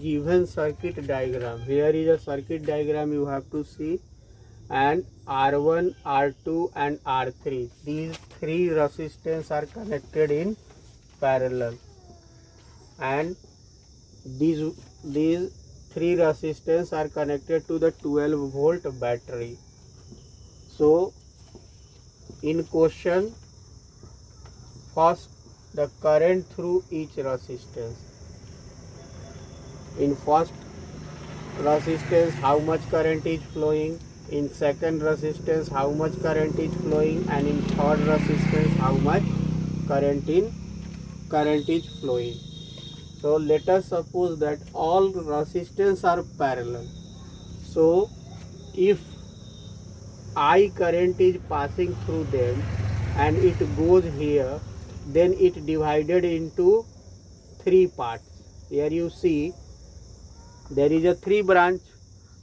given circuit diagram. Here is a circuit diagram you have to see, and R1, R2 and R3. These three resistance are connected in parallel, and these three resistance are connected to the 12-volt battery. So in question, first the current through each resistance. In first resistance, how much current is flowing, in second resistance how much current is flowing, and in third resistance how much current is flowing. So let us suppose that all resistance are parallel. So if I current is passing through them and it goes here, then it divided into three parts. Here you see there is a 3 branch.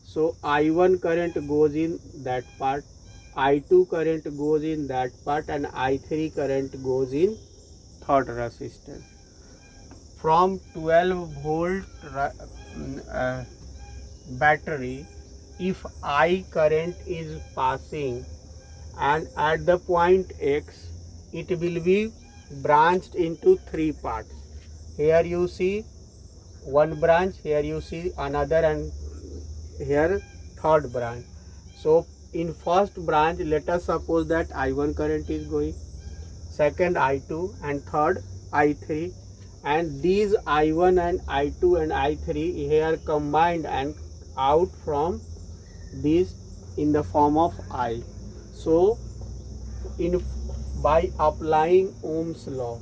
So I1 current goes in that part, I2 current goes in that part, and I3 current goes in third resistance. From 12-volt battery, if I current is passing and at the point X, it will be branched into three parts. Here you see one branch, here you see another, and here third branch. So in first branch, let us suppose that I1 current is going, second I2, and third I3, and these I1 and I2 and I3 here combined and out from this in the form of I. So by applying Ohm's law,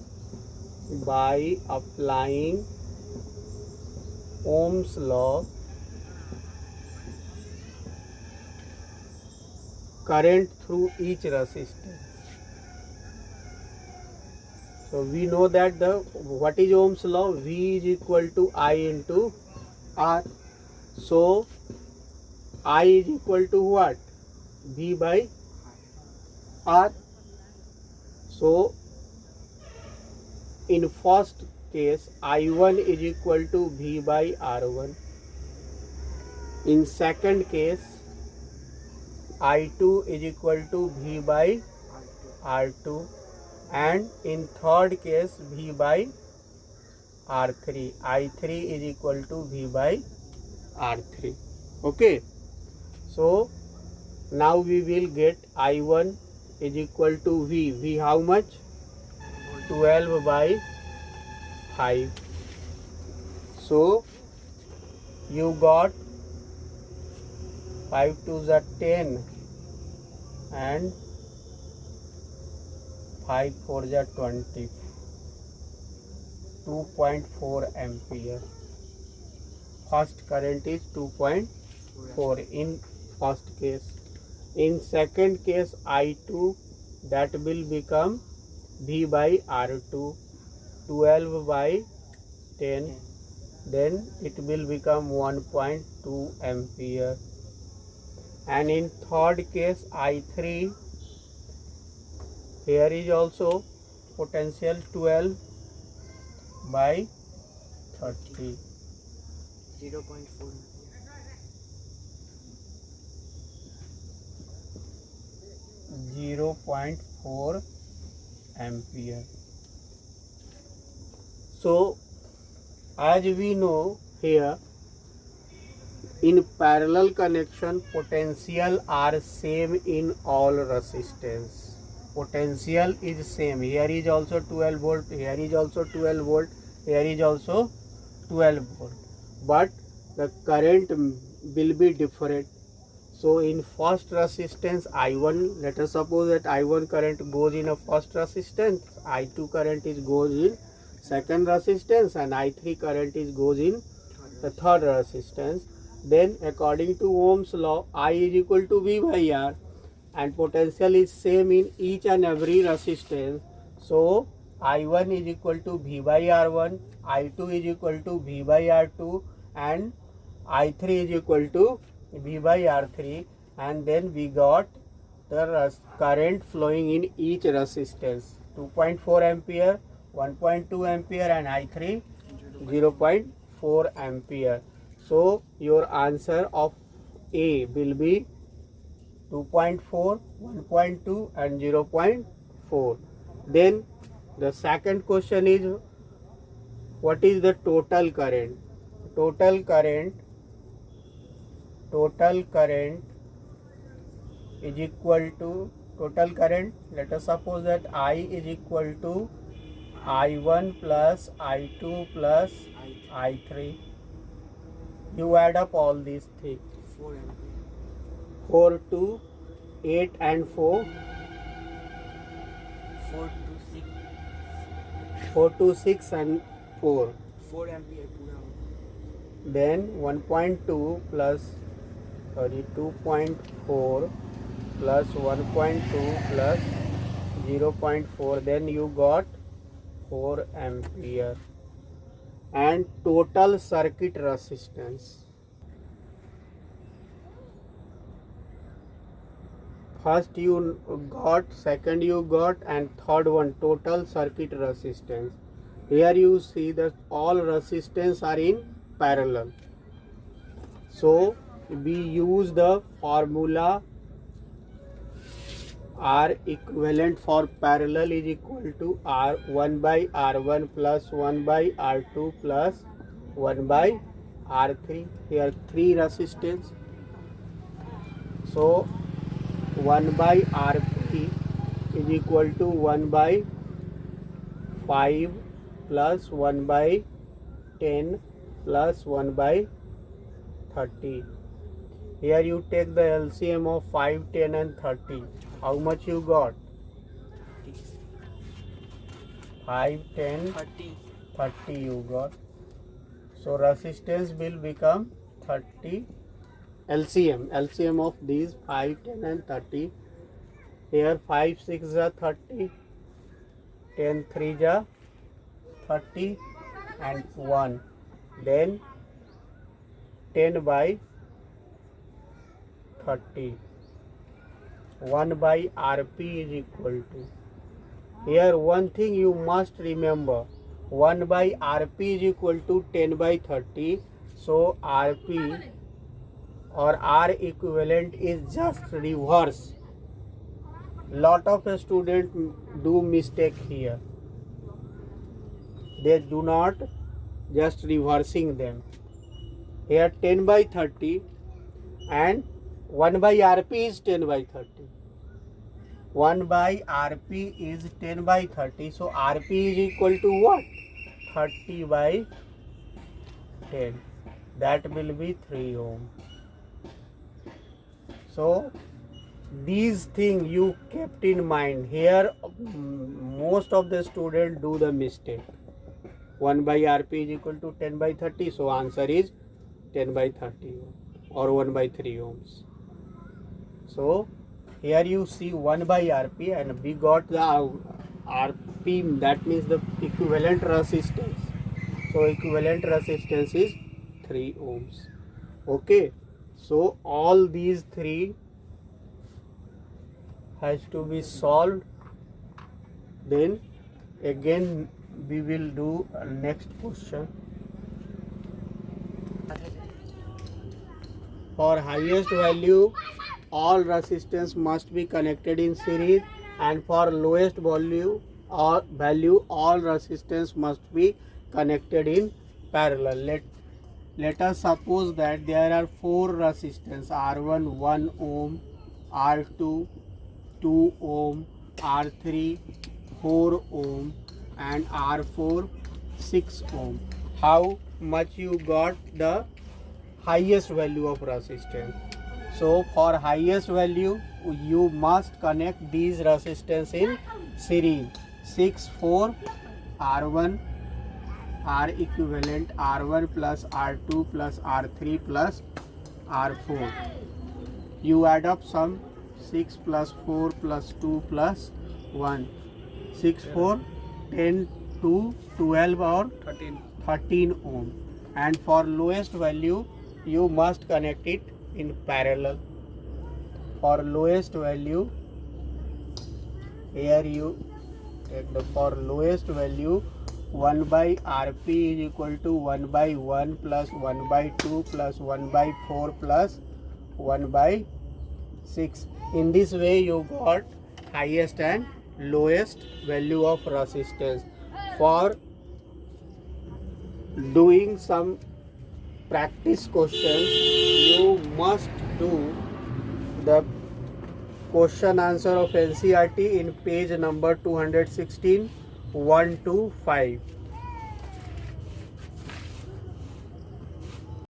current through each resistance. So we know that what is Ohm's law? V is equal to I into R. So I is equal to what? V by R. So in first case, I1 is equal to V by R1. In second case, I2 is equal to V by R2, and in third case V by R3. I3 is equal to V by R3. Okay. So now we will get I1 is equal to V. V how much? 12 by 5. So you got 5 to the 10 and 5 for the 20. 2.4 ampere. First current is 2.4 in first case. In second case I2, that will become V by R2, 12 by 10, then it will become 1.2 ampere. And in third case I3, here is also potential 12 by 30. 0.4 0.4 ampere. So as we know here, in parallel connection, potential are same in all resistance. Potential is same. Here is also 12 volt, here is also 12 volt, here is also 12 volt, but the current will be different. So in first resistance I1, let us suppose that I1 current goes in a first resistance, I2 current is goes in second resistance, and I3 current is goes in the third resistance. Then according to Ohm's law, I is equal to V by R, and potential is same in each and every resistance. So I1 is equal to V by R1, I2 is equal to V by R2, and I3 is equal to V by R3, and then we got the current flowing in each resistance, 2.4 ampere, 1.2 ampere, and I3 0.4 4 ampere. So your answer of A will be 2.4, 1.2 and 0.4. Then the second question is, what is the total current? Total current is equal to total current. Let us suppose that I is equal to I1 plus I2 plus I3. You add up all these things. 4 ampere. 4 to 8 and 4. 4 to 6. 4 to 6 and 4. 4 ampere पूरा होगा. Then 1.2 plus 2.4 plus 1.2 plus 0.4. Then you got 4 ampere. And total circuit resistance. First you got, second you got, and third one total circuit resistance. Here you see that all resistance are in parallel. So we use the formula R equivalent for parallel is equal to R1 by R1 plus 1 by R2 plus 1 by R3. Here 3 resistance. So 1 by Rp is equal to 1 by 5 plus 1 by 10 plus 1 by 30. Here you take the LCM of 5, 10 and 30. How much you got? 5, 10, 30 you got. So resistance will become 30. LCM of these 5, 10 and 30. Here 5, 6 are 30. 10, 3 are 30 and 1. Then 10 by 30. 1 by Rp is equal to. Here one thing you must remember. 1 by Rp is equal to 10 by 30. So Rp or R equivalent is just reverse. Lot of students do mistake here. They do not just reversing them. Here 10 by 30 and 1 by Rp is 10 by 30. 1 by Rp is 10 by 30. So Rp is equal to what? 30 by 10. That will be 3 ohm. So these things you kept in mind. Here most of the students do the mistake. 1 by Rp is equal to 10 by 30. So answer is 10 by 30 or 1 by 3 ohms. So here you see 1 by Rp and we got the Rp, that means the equivalent resistance. So equivalent resistance is 3 ohms. Okay. So all these 3 has to be solved. Then again we will do next question. For highest value, all resistance must be connected in series, and for lowest value, all resistance must be connected in parallel. Let us suppose that there are 4 resistance: R1 1 ohm, R2 2 ohm, R3 4 ohm and R4 6 ohm. How much you got the highest value of resistance? So for highest value you must connect these resistance in series. 6, 4, R1, R equivalent, R1 plus R2 plus R3 plus R4. You add up some 6 plus 4 plus 2 plus 1. 6, 4, 10 to 12 or 13 ohm. And for lowest value you must connect it in parallel. For lowest value, here you take the, for lowest value 1 by rp is equal to 1 by 1 plus 1 by 2 plus 1 by 4 plus 1 by 6. In this way you got highest and lowest value of resistance. For doing some practice questions, you must do the question answer of NCERT in page number 216, 1 to 5.